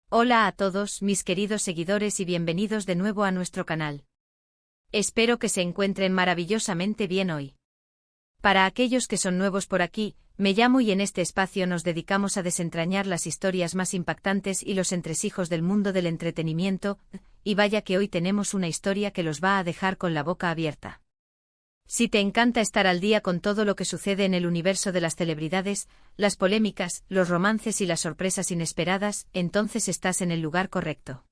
Hola a todos mis queridos seguidores y bienvenidos de nuevo a nuestro canal. Espero que se encuentren maravillosamente bien hoy. Para aquellos que son nuevos por aquí, me llamo y en este espacio nos dedicamos a desentrañar las historias más impactantes y los entresijos del mundo del entretenimiento, y vaya que hoy tenemos una historia que los va a dejar con la boca abierta. Si te encanta estar al día con todo lo que sucede en el universo de las celebridades, las polémicas, los romances y las sorpresas inesperadas, entonces estás en el lugar correcto.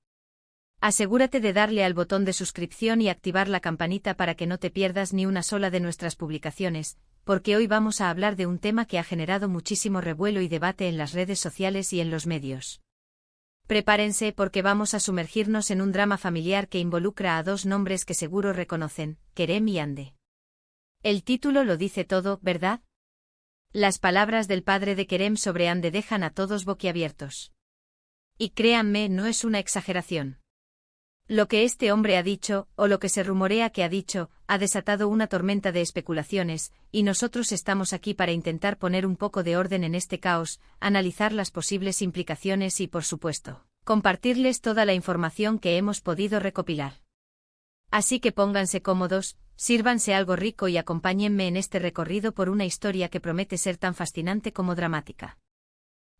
Asegúrate de darle al botón de suscripción y activar la campanita para que no te pierdas ni una sola de nuestras publicaciones, porque hoy vamos a hablar de un tema que ha generado muchísimo revuelo y debate en las redes sociales y en los medios. Prepárense porque vamos a sumergirnos en un drama familiar que involucra a dos nombres que seguro reconocen, Kerem y Hande. El título lo dice todo, ¿verdad? Las palabras del padre de Kerem sobre Hande dejan a todos boquiabiertos. Y créanme, no es una exageración. Lo que este hombre ha dicho, o lo que se rumorea que ha dicho, ha desatado una tormenta de especulaciones, y nosotros estamos aquí para intentar poner un poco de orden en este caos, analizar las posibles implicaciones y, por supuesto, compartirles toda la información que hemos podido recopilar. Así que pónganse cómodos, sírvanse algo rico y acompáñenme en este recorrido por una historia que promete ser tan fascinante como dramática.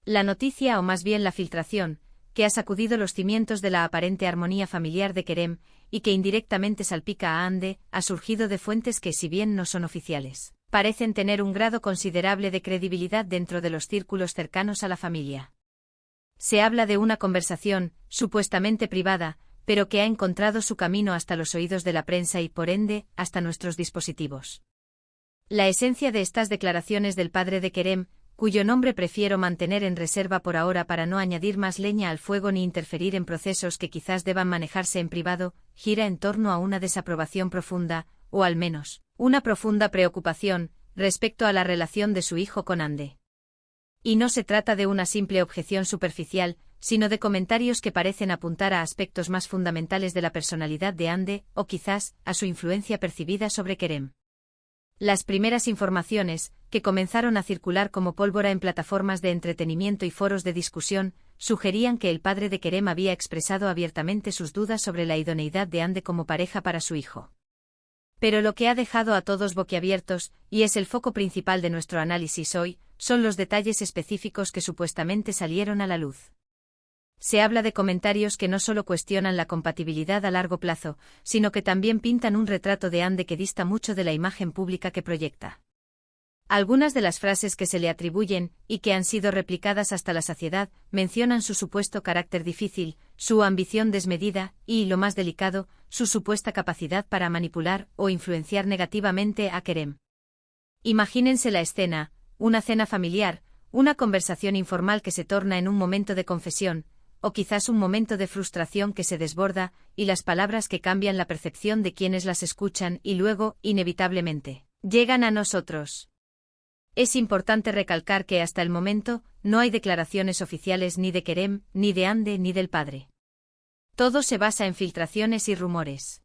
La noticia, o más bien la filtración, que ha sacudido los cimientos de la aparente armonía familiar de Kerem, y que indirectamente salpica a Hande, ha surgido de fuentes que, si bien no son oficiales, parecen tener un grado considerable de credibilidad dentro de los círculos cercanos a la familia. Se habla de una conversación, supuestamente privada, pero que ha encontrado su camino hasta los oídos de la prensa y, por ende, hasta nuestros dispositivos. La esencia de estas declaraciones del padre de Kerem, cuyo nombre prefiero mantener en reserva por ahora para no añadir más leña al fuego ni interferir en procesos que quizás deban manejarse en privado, gira en torno a una desaprobación profunda, o al menos, una profunda preocupación, respecto a la relación de su hijo con Hande. Y no se trata de una simple objeción superficial, sino de comentarios que parecen apuntar a aspectos más fundamentales de la personalidad de Hande, o quizás, a su influencia percibida sobre Kerem. Las primeras informaciones, que comenzaron a circular como pólvora en plataformas de entretenimiento y foros de discusión, sugerían que el padre de Kerem había expresado abiertamente sus dudas sobre la idoneidad de Hande como pareja para su hijo. Pero lo que ha dejado a todos boquiabiertos, y es el foco principal de nuestro análisis hoy, son los detalles específicos que supuestamente salieron a la luz. Se habla de comentarios que no solo cuestionan la compatibilidad a largo plazo, sino que también pintan un retrato de Hande que dista mucho de la imagen pública que proyecta. Algunas de las frases que se le atribuyen, y que han sido replicadas hasta la saciedad, mencionan su supuesto carácter difícil, su ambición desmedida, y, lo más delicado, su supuesta capacidad para manipular o influenciar negativamente a Kerem. Imagínense la escena, una cena familiar, una conversación informal que se torna en un momento de confesión, o quizás un momento de frustración que se desborda, y las palabras que cambian la percepción de quienes las escuchan y luego, inevitablemente, llegan a nosotros. Es importante recalcar que hasta el momento, no hay declaraciones oficiales ni de Kerem, ni de Hande ni del padre. Todo se basa en filtraciones y rumores.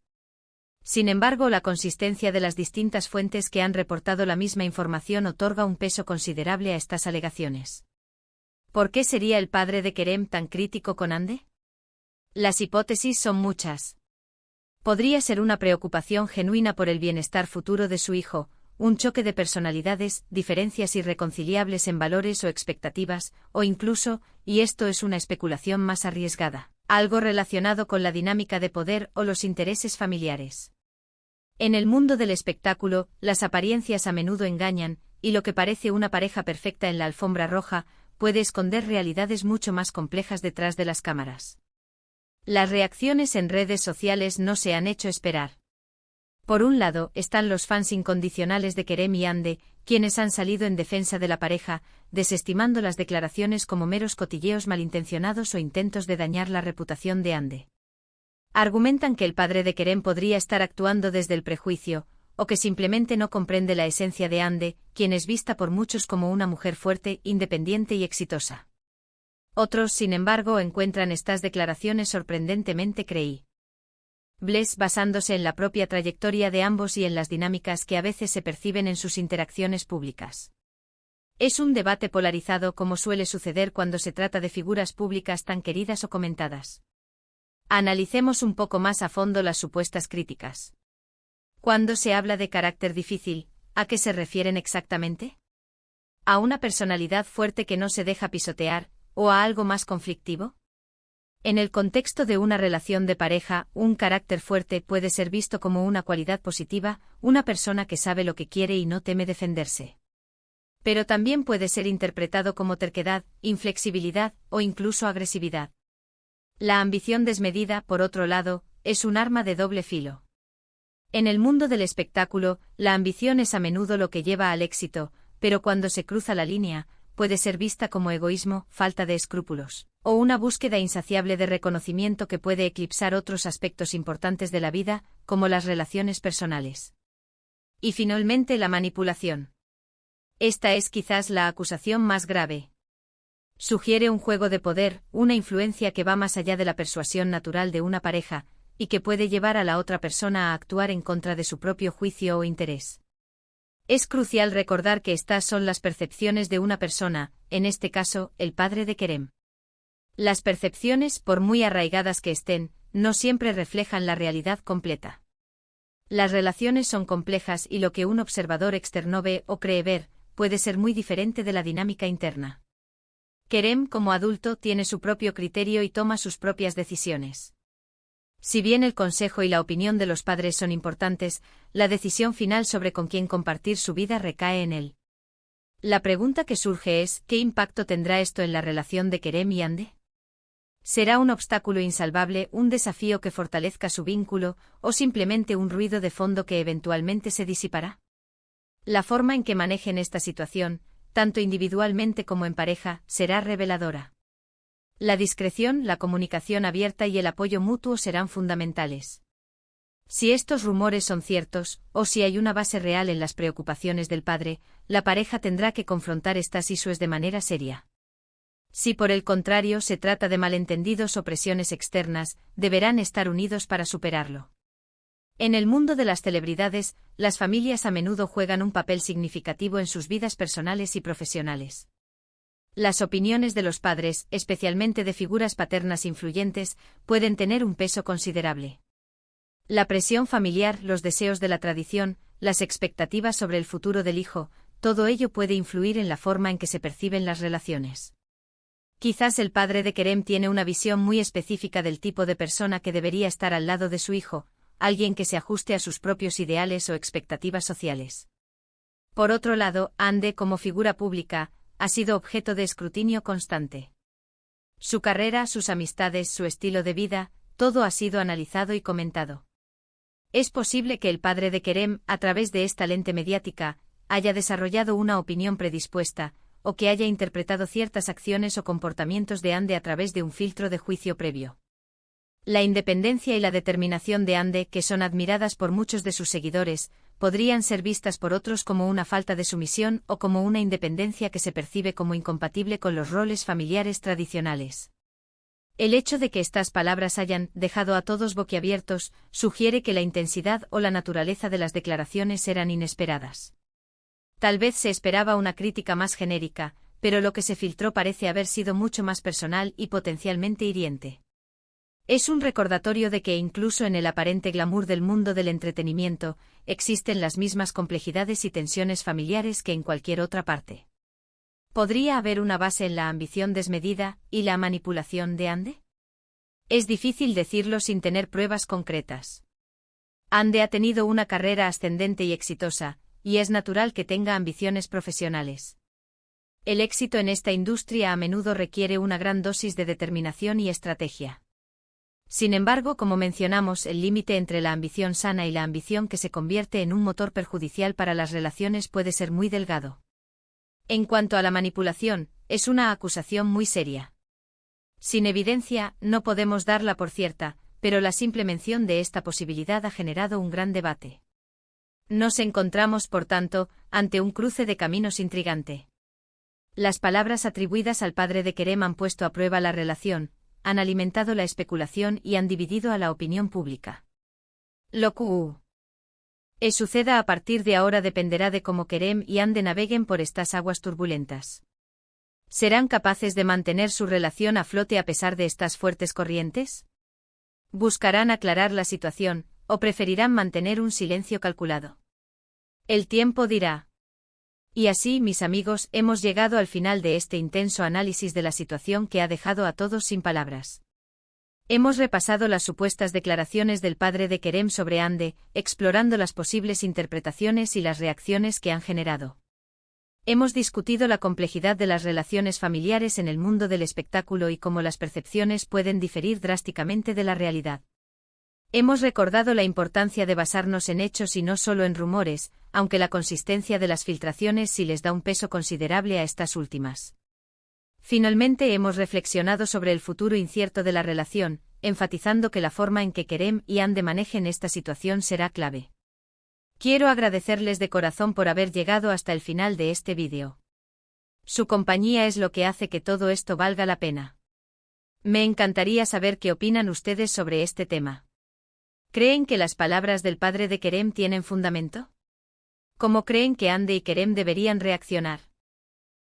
Sin embargo, la consistencia de las distintas fuentes que han reportado la misma información otorga un peso considerable a estas alegaciones. ¿Por qué sería el padre de Kerem tan crítico con Hande? Las hipótesis son muchas. Podría ser una preocupación genuina por el bienestar futuro de su hijo, un choque de personalidades, diferencias irreconciliables en valores o expectativas, o incluso, y esto es una especulación más arriesgada, algo relacionado con la dinámica de poder o los intereses familiares. En el mundo del espectáculo, las apariencias a menudo engañan, y lo que parece una pareja perfecta en la alfombra roja, puede esconder realidades mucho más complejas detrás de las cámaras. Las reacciones en redes sociales no se han hecho esperar. Por un lado, están los fans incondicionales de Kerem y Hande, quienes han salido en defensa de la pareja, desestimando las declaraciones como meros cotilleos malintencionados o intentos de dañar la reputación de Hande. Argumentan que el padre de Kerem podría estar actuando desde el prejuicio, o que simplemente no comprende la esencia de Hande, quien es vista por muchos como una mujer fuerte, independiente y exitosa. Otros, sin embargo, encuentran estas declaraciones sorprendentemente creíbles, basándose en la propia trayectoria de ambos y en las dinámicas que a veces se perciben en sus interacciones públicas. Es un debate polarizado como suele suceder cuando se trata de figuras públicas tan queridas o comentadas. Analicemos un poco más a fondo las supuestas críticas. Cuando se habla de carácter difícil, ¿a qué se refieren exactamente? ¿A una personalidad fuerte que no se deja pisotear, o a algo más conflictivo? En el contexto de una relación de pareja, un carácter fuerte puede ser visto como una cualidad positiva, una persona que sabe lo que quiere y no teme defenderse. Pero también puede ser interpretado como terquedad, inflexibilidad o incluso agresividad. La ambición desmedida, por otro lado, es un arma de doble filo. En el mundo del espectáculo, la ambición es a menudo lo que lleva al éxito, pero cuando se cruza la línea, puede ser vista como egoísmo, falta de escrúpulos, o una búsqueda insaciable de reconocimiento que puede eclipsar otros aspectos importantes de la vida, como las relaciones personales. Y finalmente la manipulación. Esta es quizás la acusación más grave. Sugiere un juego de poder, una influencia que va más allá de la persuasión natural de una pareja, y que puede llevar a la otra persona a actuar en contra de su propio juicio o interés. Es crucial recordar que estas son las percepciones de una persona, en este caso, el padre de Kerem. Las percepciones, por muy arraigadas que estén, no siempre reflejan la realidad completa. Las relaciones son complejas y lo que un observador externo ve o cree ver, puede ser muy diferente de la dinámica interna. Kerem, como adulto, tiene su propio criterio y toma sus propias decisiones. Si bien el consejo y la opinión de los padres son importantes, la decisión final sobre con quién compartir su vida recae en él. La pregunta que surge es, ¿qué impacto tendrá esto en la relación de Kerem y Hande? ¿Será un obstáculo insalvable, un desafío que fortalezca su vínculo, o simplemente un ruido de fondo que eventualmente se disipará? La forma en que manejen esta situación, tanto individualmente como en pareja, será reveladora. La discreción, la comunicación abierta y el apoyo mutuo serán fundamentales. Si estos rumores son ciertos, o si hay una base real en las preocupaciones del padre, la pareja tendrá que confrontar estas issues de manera seria. Si por el contrario se trata de malentendidos o presiones externas, deberán estar unidos para superarlo. En el mundo de las celebridades, las familias a menudo juegan un papel significativo en sus vidas personales y profesionales. Las opiniones de los padres, especialmente de figuras paternas influyentes, pueden tener un peso considerable. La presión familiar, los deseos de la tradición, las expectativas sobre el futuro del hijo, todo ello puede influir en la forma en que se perciben las relaciones. Quizás el padre de Kerem tiene una visión muy específica del tipo de persona que debería estar al lado de su hijo, alguien que se ajuste a sus propios ideales o expectativas sociales. Por otro lado, Hande, como figura pública, ha sido objeto de escrutinio constante. Su carrera, sus amistades, su estilo de vida, todo ha sido analizado y comentado. Es posible que el padre de Kerem, a través de esta lente mediática, haya desarrollado una opinión predispuesta, o que haya interpretado ciertas acciones o comportamientos de Hande a través de un filtro de juicio previo. La independencia y la determinación de Hande, que son admiradas por muchos de sus seguidores, podrían ser vistas por otros como una falta de sumisión o como una independencia que se percibe como incompatible con los roles familiares tradicionales. El hecho de que estas palabras hayan dejado a todos boquiabiertos sugiere que la intensidad o la naturaleza de las declaraciones eran inesperadas. Tal vez se esperaba una crítica más genérica, pero lo que se filtró parece haber sido mucho más personal y potencialmente hiriente. Es un recordatorio de que incluso en el aparente glamour del mundo del entretenimiento, existen las mismas complejidades y tensiones familiares que en cualquier otra parte. ¿Podría haber una base en la ambición desmedida y la manipulación de Hande? Es difícil decirlo sin tener pruebas concretas. Hande ha tenido una carrera ascendente y exitosa, y es natural que tenga ambiciones profesionales. El éxito en esta industria a menudo requiere una gran dosis de determinación y estrategia. Sin embargo, como mencionamos, el límite entre la ambición sana y la ambición que se convierte en un motor perjudicial para las relaciones puede ser muy delgado. En cuanto a la manipulación, es una acusación muy seria. Sin evidencia, no podemos darla por cierta, pero la simple mención de esta posibilidad ha generado un gran debate. Nos encontramos, por tanto, ante un cruce de caminos intrigante. Las palabras atribuidas al padre de Kerem han puesto a prueba la relación, han alimentado la especulación y han dividido a la opinión pública. Lo que Suceda a partir de ahora dependerá de cómo Kerem y Ande naveguen por estas aguas turbulentas. ¿Serán capaces de mantener su relación a flote a pesar de estas fuertes corrientes? ¿Buscarán aclarar la situación, o preferirán mantener un silencio calculado? El tiempo dirá. Y así, mis amigos, hemos llegado al final de este intenso análisis de la situación que ha dejado a todos sin palabras. Hemos repasado las supuestas declaraciones del padre de Kerem sobre Ande, explorando las posibles interpretaciones y las reacciones que han generado. Hemos discutido la complejidad de las relaciones familiares en el mundo del espectáculo y cómo las percepciones pueden diferir drásticamente de la realidad. Hemos recordado la importancia de basarnos en hechos y no solo en rumores, aunque la consistencia de las filtraciones sí les da un peso considerable a estas últimas. Finalmente hemos reflexionado sobre el futuro incierto de la relación, enfatizando que la forma en que Kerem y Ande manejen esta situación será clave. Quiero agradecerles de corazón por haber llegado hasta el final de este vídeo. Su compañía es lo que hace que todo esto valga la pena. Me encantaría saber qué opinan ustedes sobre este tema. ¿Creen que las palabras del padre de Kerem tienen fundamento? ¿Cómo creen que Ande y Kerem deberían reaccionar?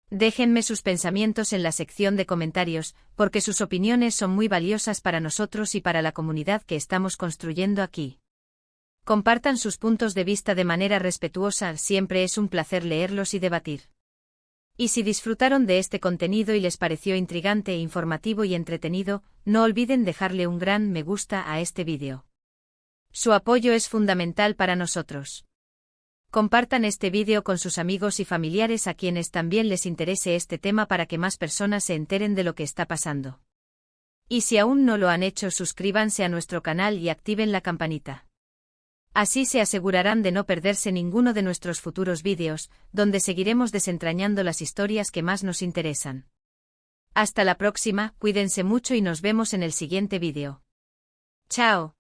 Déjenme sus pensamientos en la sección de comentarios, porque sus opiniones son muy valiosas para nosotros y para la comunidad que estamos construyendo aquí. Compartan sus puntos de vista de manera respetuosa, siempre es un placer leerlos y debatir. Y si disfrutaron de este contenido y les pareció intrigante, informativo y entretenido, no olviden dejarle un gran me gusta a este vídeo. Su apoyo es fundamental para nosotros. Compartan este vídeo con sus amigos y familiares a quienes también les interese este tema para que más personas se enteren de lo que está pasando. Y si aún no lo han hecho, suscríbanse a nuestro canal y activen la campanita. Así se asegurarán de no perderse ninguno de nuestros futuros vídeos, donde seguiremos desentrañando las historias que más nos interesan. Hasta la próxima, cuídense mucho y nos vemos en el siguiente vídeo. ¡Chao!